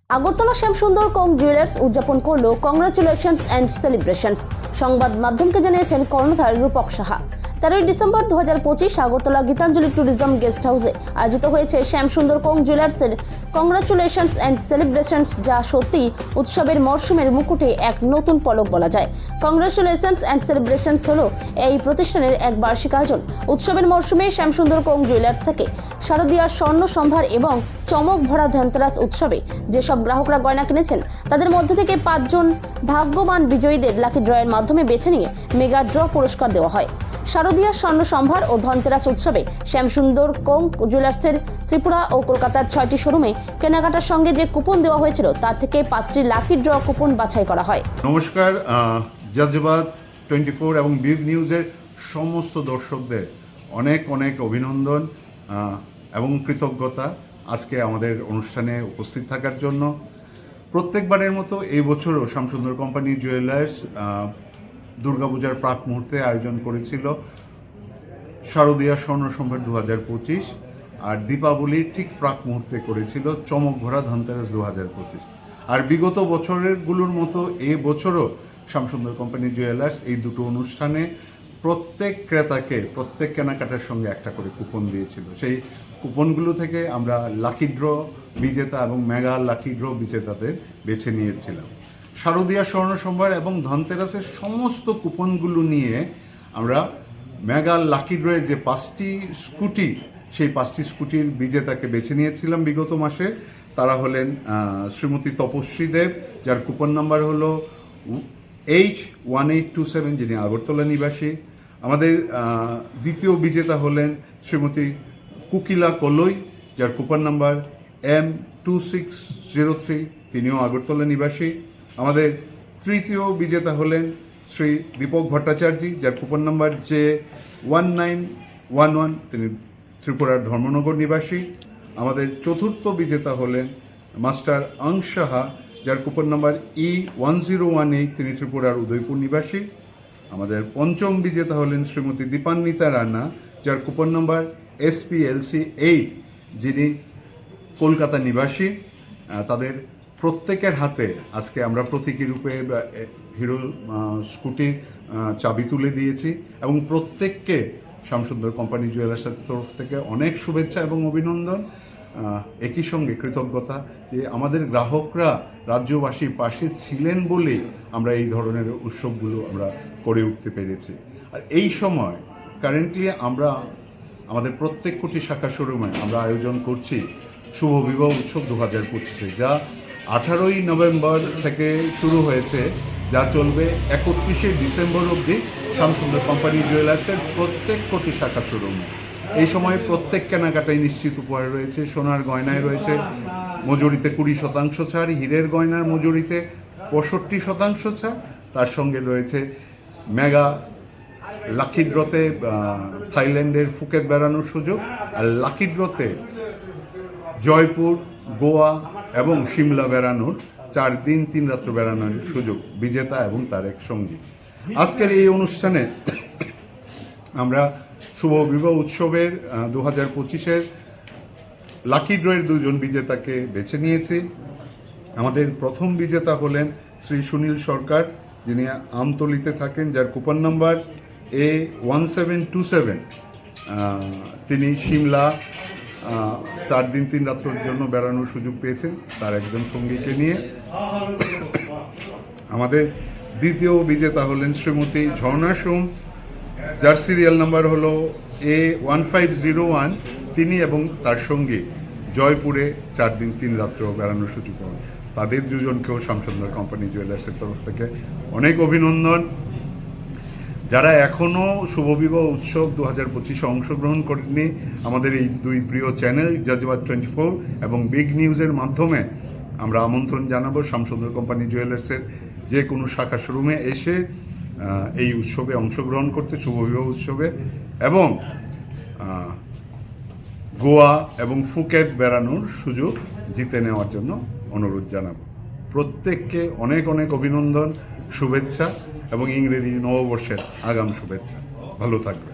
আগরতলা শ্যামসুন্দর কং jewellers উদযাপন করলো congratulations and celebrations. সংবাদ মাধ্যমকে জানিয়েছেন কর্ণধার Rupak Saha. 13 December 2025 Agartala Gitanjali tourism guest হাউসে আয়োজিত হয়েছে শ্যামসুন্দর কং জুয়েলার্সের কংগ্রাচুলেশনস অ্যান্ড সেলিব্রেশনস, যা সত্যি উৎসবের মরশুমের মুকুটে এক নতুন পলক বলা যায়। কংগ্রাচুলেশনস অ্যান্ড সেলিব্রেশনস হলো এই প্রতিষ্ঠানের এক বার্ষিক আয়োজন। উৎসবের মরশুমে শ্যামসুন্দর কং জুয়েলার্স থেকে শারদীয়ার স্বর্ণ সম্ভার এবং চমক ভরা ধনতেরাস উৎসবে যেসব গ্রাহকরা গয়না কিনেছেন তাদের মধ্যে থেকে 5 জন ভাগ্যবান বিজয়ীদের লাকি ড্রয়ের মাধ্যমে বেছে নিয়ে মেগা ড্র পুরস্কার দেওয়া হয়। শারদীয়ার স্বর্ণ সম্ভার ও ধনতেরাস উৎসবে শ্যামসুন্দর কং জুয়েলার্সের ত্রিপুরা ও কলকাতার 6টি শোরুমে কেনাকাটার সঙ্গে যে কুপন দেওয়া হয়েছিল তার থেকে 5টি লাকি ড্র কুপন বাছাই করা হয়। নমস্কার, জজবাত 24 এবং বিগ নিউজের সমস্ত দর্শকদের অনেক অনেক অভিনন্দন এবং কৃতজ্ঞতা আজকে আমাদের অনুষ্ঠানে উপস্থিত থাকার জন্য। প্রত্যেকবারের মতো এই বছরও শ্যামসুন্দর কোম্পানি জুয়েলার্স দুর্গাপূজার প্রাক মুহূর্তে আয়োজন করেছিল শারদীয়া স্বর্ণ সম্ভার 2025, আর দীপাবলির ঠিক প্রাক মুহূর্তে করেছিল চমক ভরা ধনতেরাস 2025। আর বিগত বছরেরগুলোর মতো এই বছরও শ্যামসুন্দর কোম্পানি জুয়েলার্স এই দুটো অনুষ্ঠানে প্রত্যেক ক্রেতাকে প্রত্যেক কেনাকাটার সঙ্গে একটা করে কুপন দিয়েছিল। সেই কুপনগুলো থেকে আমরা লাকি ড্র বিজেতা এবং মেগা লাকি ড্র বিজেতাদের বেছে নিয়েছিলাম। শারদীয়া স্বর্ণ সম্ভার এবং ধনতেরাসের সমস্ত কুপনগুলো নিয়ে আমরা মেগা লাকি ড্রয়ের যে 5টি স্কুটি, সেই 5টি স্কুটির বিজেতাকে বেছে নিয়েছিলাম বিগত মাসে। তারা হলেন শ্রীমতী তপস্বী দেব, যার কুপন নাম্বার হলো H1827, যিনি আগরতলা নিবাসী। আমাদের দ্বিতীয় বিজেতা হলেন শ্রীমতী কুকিলা কলই, যার কুপন নাম্বার M2603, তিনিও আগরতলা নিবাসী। আমাদের তৃতীয় বিজেতা হলেন শ্রী দীপক ভট্টাচার্য, যার কুপন নাম্বার J1911, তিনি ত্রিপুরার ধর্মনগর নিবাসী। আমাদের চতুর্থ বিজেতা হলেন মাস্টার অংশ সাহা, যার কুপন নাম্বার E1018, তিনি ত্রিপুরার উদয়পুর নিবাসী। আমাদের পঞ্চম বিজেতা হলেন শ্রীমতী দীপান্বিতা রানা, যার কুপন নাম্বার SPLC8, যিনি কলকাতা নিবাসী। তাদের প্রত্যেকের হাতে আজকে আমরা প্রতীকী রূপে হিরো স্কুটির চাবি তুলে দিয়েছি এবং প্রত্যেককে শ্যামসুন্দর কোম্পানি জুয়েলার্সের তরফ থেকে অনেক শুভেচ্ছা এবং অভিনন্দন। একই সঙ্গে কৃতজ্ঞতা যে আমাদের গ্রাহকরা রাজ্যবাসীর পাশে ছিলেন বলেই আমরা এই ধরনের উৎসবগুলো আমরা করে উঠতে পেরেছি। আর এই সময় কারেন্টলি আমরা আমাদের প্রত্যেক কোটি শাখা শোরুমে আমরা আয়োজন করছি শুভ বিবাহ উৎসব 2025, যা 18ই নভেম্বর থেকে শুরু হয়েছে, যা চলবে 31শে ডিসেম্বর অবধি শ্যামসুন্দর কোম্পানি জুয়েলার্সের প্রত্যেক কোটি শাখা শোরুমে। এই সময় প্রত্যেক কেনাকাটায় নিশ্চিত উপহার রয়েছে। সোনার গয়নায় রয়েছে মজুরিতে 20% ছাড়, হীরের গয়নার মজুরিতে 65% ছাড়। তার সঙ্গে রয়েছে মেগা লাকি ড্রতে থাইল্যান্ডের ফুকেত বেড়ানোর সুযোগ, আর লাকি ড্রতে জয়পুর, গোয়া এবং সিমলা বেড়ানোর 4 দিন 3 রাত্র বেড়ানোর সুযোগ বিজেতা এবং তার এক সঙ্গী। আজকের এই অনুষ্ঠানে আমরা শুভ বিবাহ উৎসবের 2025-এর লাকি ড্রয়ের 2 জন বিজেতাকে বেছে নিয়েছি। আমাদের প্রথম বিজেতা হলেন শ্রী সুনীল সরকার, যিনি আমতলিতে থাকেন, যার কুপন নাম্বার A1727। তিনি সিমলা 4 দিন 3 রাত্রের জন্য বেড়ানোর সুযোগ পেয়েছেন তার একজন সঙ্গীকে নিয়ে। আমাদের দ্বিতীয় বিজেতা হলেন শ্রীমতী ঝর্ণা সোম, যার সিরিয়াল নাম্বার হলো A1501। তিনি এবং তার সঙ্গী জয়পুরে 4 দিন 3 রাত্র বেড়ানোর সুযোগ পান। তাদের 2 জনকেও শ্যামসুন্দর কোম্পানি জুয়েলার্সের তরফ থেকে অনেক অভিনন্দন। যারা এখনও শুভবিবাহ উৎসব 2025-এ অংশগ্রহণ করেননি, আমাদের এই 2 প্রিয় চ্যানেল জজবাত 24 এবং বিগ নিউজের মাধ্যমে আমরা আমন্ত্রণ জানাবো শ্যামসুন্দর কোম্পানি জুয়েলার্সের যে কোনো শাখা শোরুমে এসে এই উৎসবে অংশগ্রহণ করতে, শুভবিবাহ উৎসবে, এবং গোয়া এবং ফুকেত বেড়ানোর সুযোগ জিতে নেওয়ার জন্য অনুরোধ জানাবো। প্রত্যেককে অনেক অনেক অভিনন্দন, শুভেচ্ছা এবং ইংরেজি নববর্ষের আগাম শুভেচ্ছা। ভালো থাকবে।